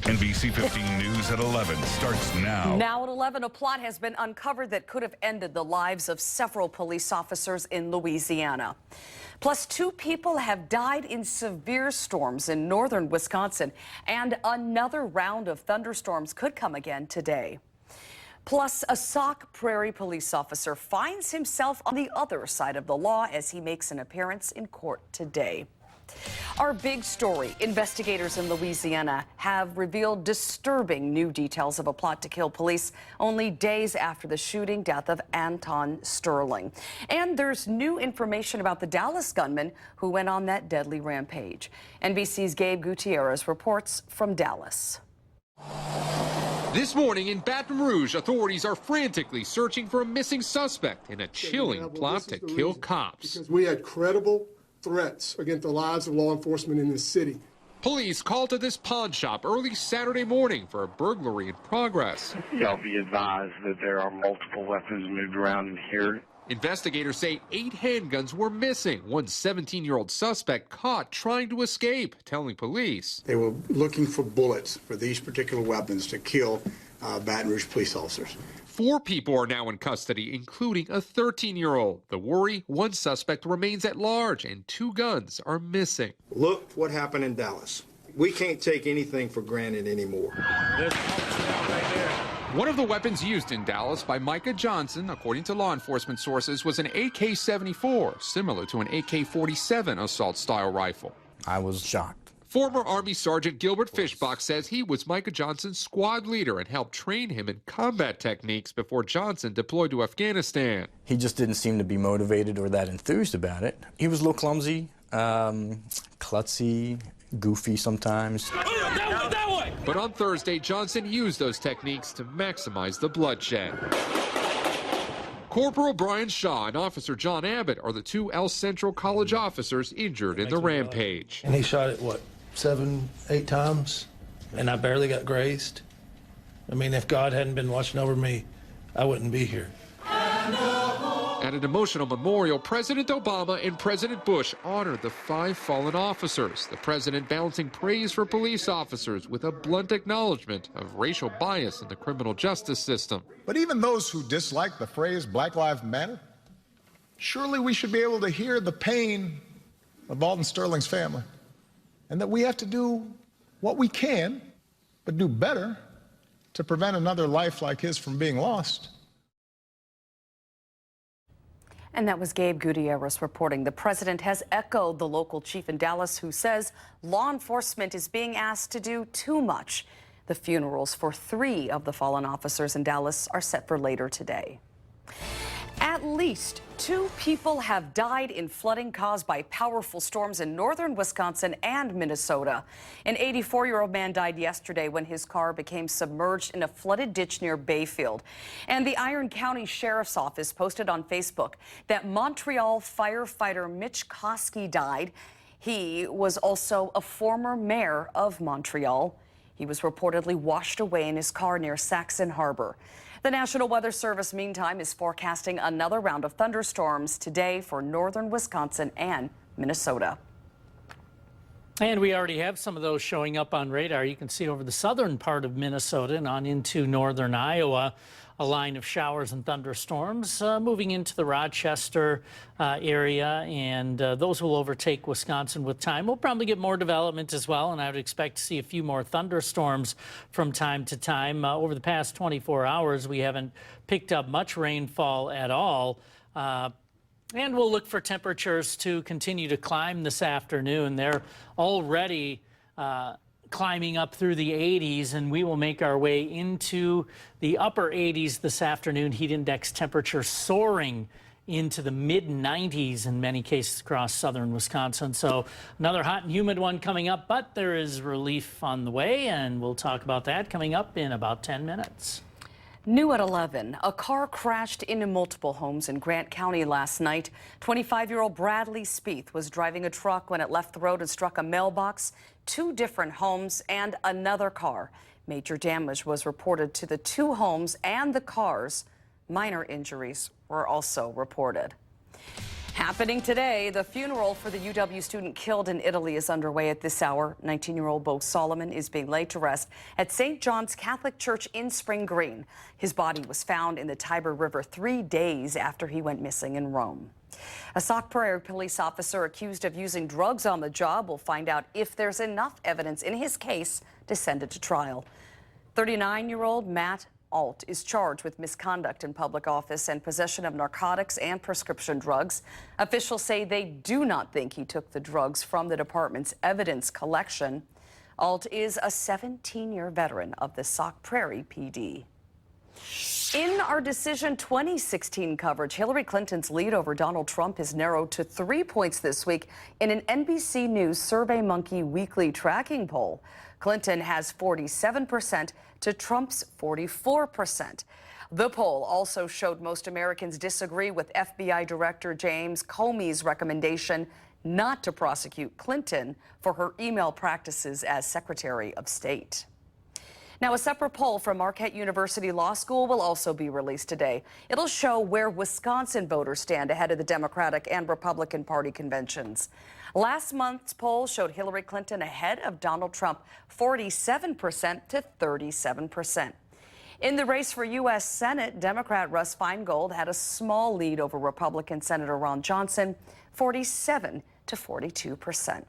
NBC 15 News at 11 starts now. Now at 11, a plot has been uncovered that could have ended the lives of several police officers in Louisiana. Plus, 2 people have died in severe storms in northern Wisconsin, and another round of thunderstorms could come again today. Plus, a Sauk Prairie police officer finds himself on the other side of the law as he makes an appearance in court today. Our big story, investigators in Louisiana have revealed disturbing new details of a plot to kill police only days after the shooting death of Anton Sterling. And there's new information about the Dallas gunman who went on that deadly rampage. NBC's Gabe Gutierrez reports from Dallas. This morning in Baton Rouge, authorities are frantically searching for a missing suspect in a chilling plot to kill cops. Because we had credible threats against the lives of law enforcement in this city. Police called to this pawn shop early Saturday morning for a burglary in progress. Y'all be advised that there are multiple weapons moved around in here. Investigators say 8 handguns were missing. One 17-year-old suspect caught trying to escape, telling police. They were looking for bullets for these particular weapons to kill Baton Rouge police officers. 4 people are now in custody, including a 13-year-old. The worry, one suspect remains at large and 2 guns are missing. Look what happened in Dallas. We can't take anything for granted anymore. One of the weapons used in Dallas by Micah Johnson, according to law enforcement sources, was an AK-74, similar to an AK-47 assault-style rifle. I was shocked. Former Army Sergeant Gilbert Fishbach says he was Micah Johnson's squad leader and helped train him in combat techniques before Johnson deployed to Afghanistan. He just didn't seem to be motivated or that enthused about it. He was a little clumsy, klutzy, goofy sometimes. That way! But on Thursday, Johnson used those techniques to maximize the bloodshed. Corporal Brian Shaw and Officer John Abbott are the 2 El Central College officers injured in the rampage. And he shot it, what, 7, 8 times? And I barely got grazed. I mean, if God hadn't been watching over me, I wouldn't be here. At an emotional memorial, President Obama and President Bush honored the 5 fallen officers. The president balancing praise for police officers with a blunt acknowledgement of racial bias in the criminal justice system. But even those who dislike the phrase Black Lives Matter, surely we should be able to hear the pain of Alton Sterling's family, and that we have to do what we can, but do better to prevent another life like his from being lost. And that was Gabe Gutierrez reporting. The president has echoed the local chief in Dallas who says law enforcement is being asked to do too much. The funerals for 3 of the fallen officers in Dallas are set for later today. At least 2 people have died in flooding caused by powerful storms in northern Wisconsin and Minnesota. An 84-year-old man died yesterday when his car became submerged in a flooded ditch near Bayfield. And the Iron County Sheriff's Office posted on Facebook that Montreal firefighter Mitch Koski died. He was also a former mayor of Montreal. He was reportedly washed away in his car near Saxon Harbor. The National Weather Service, meantime, is forecasting another round of thunderstorms today for northern Wisconsin and Minnesota. And we already have some of those showing up on radar. You can see over the southern part of Minnesota and on into northern Iowa, a line of showers and thunderstorms moving into the Rochester area, and those will overtake Wisconsin with time. We'll probably get more development as well, and I would expect to see a few more thunderstorms from time to time. Over the past 24 hours, we haven't picked up much rainfall at all. And we'll look for temperatures to continue to climb this afternoon. They're already climbing up through the 80s, and we will make our way into the upper 80s this afternoon. Heat index temperature soaring into the mid-90s in many cases across southern Wisconsin. So another hot and humid one coming up, but there is relief on the way, and we'll talk about that coming up in about 10 minutes. New at 11, a car crashed into multiple homes in Grant County last night. 25-year-old Bradley Spieth was driving a truck when it left the road and struck a mailbox, 2 different homes, and another car. Major damage was reported to the 2 homes and the cars. Minor injuries were also reported. Happening today, the funeral for the UW student killed in Italy is underway at this hour. 19-year-old Bo Solomon is being laid to rest at St. John's Catholic Church in Spring Green. His body was found in the Tiber River 3 days after he went missing in Rome. A Sauk Prairie police officer accused of using drugs on the job will find out if there's enough evidence in his case to send it to trial. 39-year-old Matt Alt is charged with misconduct in public office and possession of narcotics and prescription drugs. Officials say they do not think he took the drugs from the department's evidence collection. Alt is a 17-year veteran of the Sauk Prairie PD. In our Decision 2016 coverage, Hillary Clinton's lead over Donald Trump has narrowed to 3 points this week in an NBC News SurveyMonkey weekly tracking poll. Clinton has 47% to Trump's 44%. The poll also showed most Americans disagree with FBI Director James Comey's recommendation not to prosecute Clinton for her email practices as Secretary of State. Now, a separate poll from Marquette University Law School will also be released today. It'll show where Wisconsin voters stand ahead of the Democratic and Republican Party conventions. Last month's poll showed Hillary Clinton ahead of Donald Trump, 47% to 37%. In the race for U.S. Senate, Democrat Russ Feingold had a small lead over Republican Senator Ron Johnson, 47 to 42%.